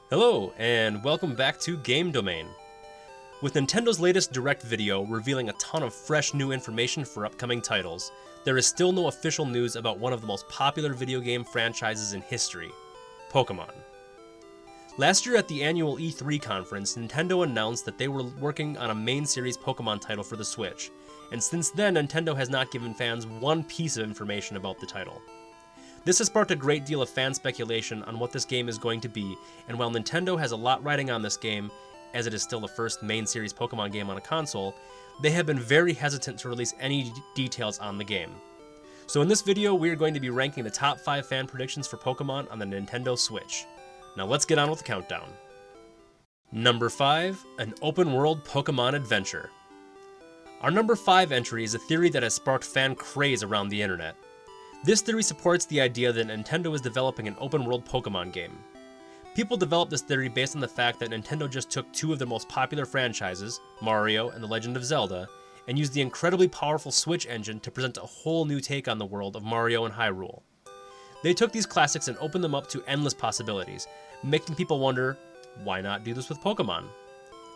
Hello, and welcome back to Game Domain. With Nintendo's latest Direct video revealing a ton of fresh new information for upcoming titles, there is still no official news about one of the most popular video game franchises in history, Pokemon. Last year at the annual E3 conference, Nintendo announced that they were working on a main series Pokemon title for the Switch, and since then Nintendo has not given fans one piece of information about the title. This has sparked a great deal of fan speculation on what this game is going to be, and while Nintendo has a lot riding on this game, as it is still the first main series Pokemon game on a console, they have been very hesitant to release any details on the game. So in this video, we are going to be ranking the top 5 fan predictions for Pokemon on the Nintendo Switch. Now let's get on with the countdown. Number 5, an open world Pokemon adventure. Our number 5 entry is a theory that has sparked fan craze around the internet. This theory supports the idea that Nintendo is developing an open-world Pokemon game. People developed this theory based on the fact that Nintendo just took two of their most popular franchises, Mario and The Legend of Zelda, and used the incredibly powerful Switch engine to present a whole new take on the world of Mario and Hyrule. They took these classics and opened them up to endless possibilities, making people wonder, why not do this with Pokemon?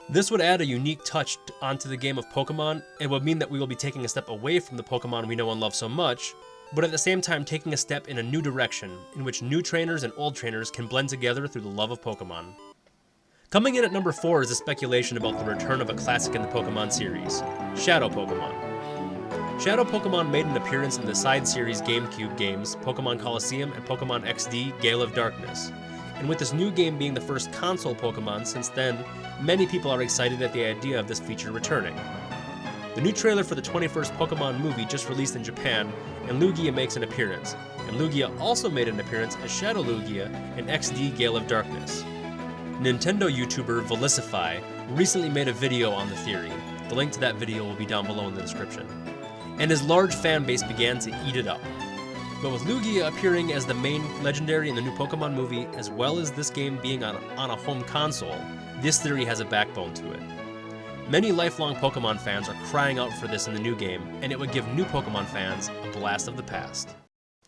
This would add a unique touch onto the game of Pokemon, and would mean that we will be taking a step away from the Pokemon we know and love so much, but at the same time taking a step in a new direction, in which new trainers and old trainers can blend together through the love of Pokemon. Coming in at number 4 is a speculation about the return of a classic in the Pokemon series, Shadow Pokemon. Shadow Pokemon made an appearance in the side series GameCube games Pokemon Colosseum and Pokemon XD Gale of Darkness, and with this new game being the first console Pokemon since then, many people are excited at the idea of this feature returning. The new trailer for the 21st Pokemon movie just released in Japan, and Lugia makes an appearance, and Lugia also made an appearance as Shadow Lugia in XD Gale of Darkness. Nintendo YouTuber Velicify recently made a video on the theory, the link to that video will be down below in the description, and his large fan base began to eat it up. But with Lugia appearing as the main legendary in the new Pokemon movie, as well as this game being on a home console, this theory has a backbone to it. Many lifelong Pokemon fans are crying out for this in the new game, and it would give new Pokemon fans a blast of the past.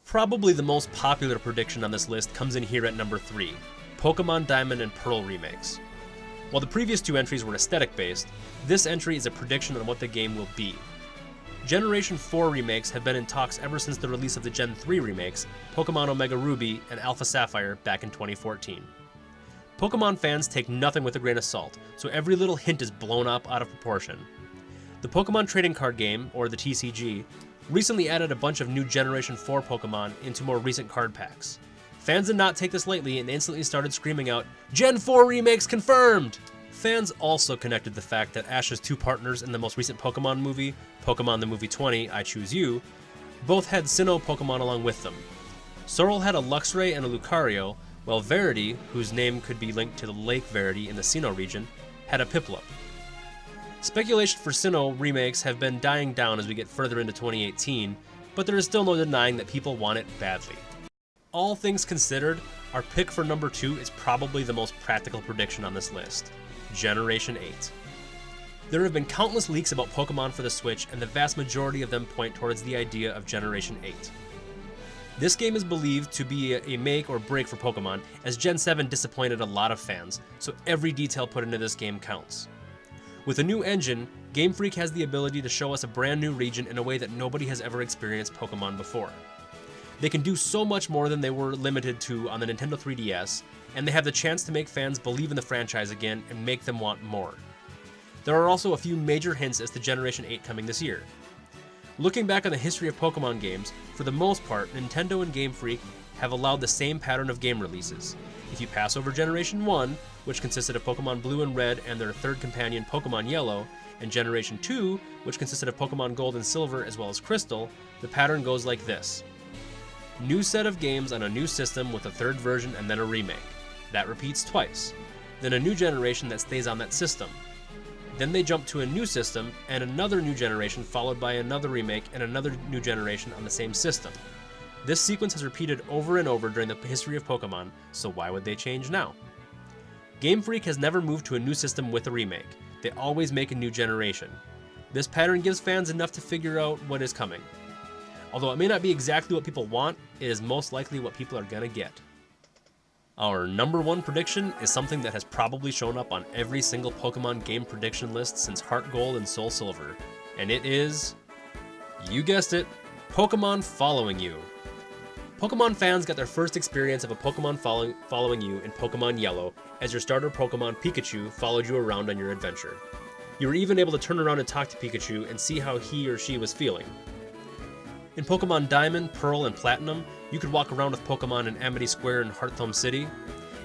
Probably the most popular prediction on this list comes in here at number 3, Pokemon Diamond and Pearl remakes. While the previous two entries were aesthetic based, this entry is a prediction on what the game will be. Generation 4 remakes have been in talks ever since the release of the Gen 3 remakes, Pokemon Omega Ruby and Alpha Sapphire back in 2014. Pokemon fans take nothing with a grain of salt, so every little hint is blown up out of proportion. The Pokemon Trading Card Game, or the TCG, recently added a bunch of new Generation 4 Pokemon into more recent card packs. Fans did not take this lightly and instantly started screaming out, "Gen 4 remakes confirmed!" Fans also connected the fact that Ash's two partners in the most recent Pokemon movie, Pokemon the Movie 20, I Choose You, both had Sinnoh Pokemon along with them. Sorrel had a Luxray and a Lucario, while Verity, whose name could be linked to the Lake Verity in the Sinnoh region, had a Piplup. Speculation for Sinnoh remakes have been dying down as we get further into 2018, but there is still no denying that people want it badly. All things considered, our pick for number 2 is probably the most practical prediction on this list, Generation 8. There have been countless leaks about Pokemon for the Switch, and the vast majority of them point towards the idea of Generation 8. This game is believed to be a make or break for Pokemon, as Gen 7 disappointed a lot of fans, so every detail put into this game counts. With a new engine, Game Freak has the ability to show us a brand new region in a way that nobody has ever experienced Pokemon before. They can do so much more than they were limited to on the Nintendo 3DS, and they have the chance to make fans believe in the franchise again and make them want more. There are also a few major hints as to Generation 8 coming this year. Looking back on the history of Pokemon games, for the most part, Nintendo and Game Freak have allowed the same pattern of game releases. If you pass over Generation 1, which consisted of Pokemon Blue and Red and their third companion Pokemon Yellow, and Generation 2, which consisted of Pokemon Gold and Silver as well as Crystal, the pattern goes like this. New set of games on a new system with a third version and then a remake. That repeats twice. Then a new generation that stays on that system. Then they jump to a new system and another new generation followed by another remake and another new generation on the same system. This sequence has repeated over and over during the history of Pokemon, so why would they change now? Game Freak has never moved to a new system with a remake. They always make a new generation. This pattern gives fans enough to figure out what is coming. Although it may not be exactly what people want, it is most likely what people are gonna get. Our number one prediction is something that has probably shown up on every single Pokemon game prediction list since Heart Gold and Soul Silver, and it is, you guessed it, Pokemon following you. Pokemon fans got their first experience of a Pokemon following you in Pokemon Yellow, as your starter Pokemon Pikachu followed you around on your adventure. You were even able to turn around and talk to Pikachu and see how he or she was feeling. In Pokemon Diamond, Pearl, and Platinum, you could walk around with Pokemon in Amity Square and Hearthome City.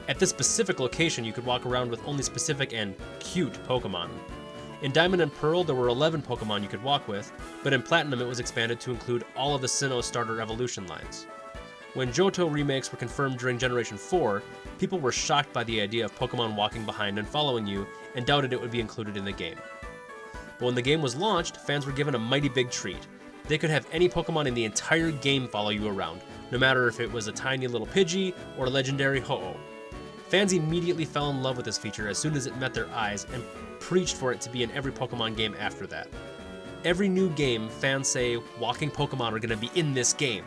At this specific location, you could walk around with only specific and cute Pokemon. In Diamond and Pearl, there were 11 Pokemon you could walk with, but in Platinum it was expanded to include all of the Sinnoh starter evolution lines. When Johto remakes were confirmed during Generation 4, people were shocked by the idea of Pokemon walking behind and following you, and doubted it would be included in the game. But when the game was launched, fans were given a mighty big treat. They could have any Pokemon in the entire game follow you around, no matter if it was a tiny little Pidgey or a legendary Ho-Oh. Fans immediately fell in love with this feature as soon as it met their eyes and preached for it to be in every Pokemon game after that. Every new game, fans say walking Pokemon are going to be in this game.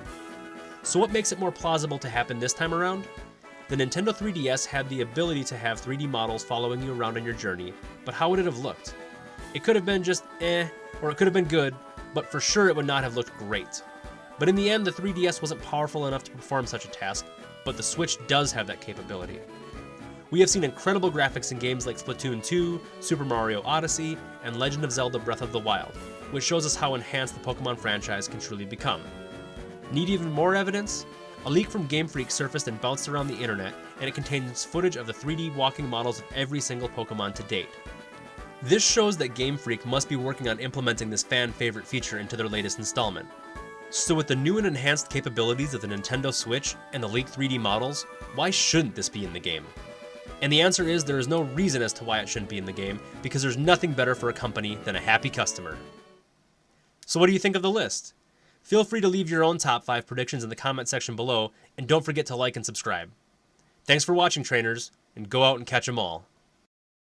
So what makes it more plausible to happen this time around? The Nintendo 3DS had the ability to have 3D models following you around on your journey, but how would it have looked? It could have been just or it could have been good, but for sure it would not have looked great. But in the end, the 3DS wasn't powerful enough to perform such a task, but the Switch does have that capability. We have seen incredible graphics in games like Splatoon 2, Super Mario Odyssey, and Legend of Zelda Breath of the Wild, which shows us how enhanced the Pokemon franchise can truly become. Need even more evidence? A leak from Game Freak surfaced and bounced around the internet, and it contains footage of the 3D walking models of every single Pokemon to date. This shows that Game Freak must be working on implementing this fan-favorite feature into their latest installment. So with the new and enhanced capabilities of the Nintendo Switch and the leaked 3D models, why shouldn't this be in the game? And the answer is there is no reason as to why it shouldn't be in the game, because there's nothing better for a company than a happy customer. So what do you think of the list? Feel free to leave your own top 5 predictions in the comment section below, and don't forget to like and subscribe. Thanks for watching, trainers, and go out and catch 'em all.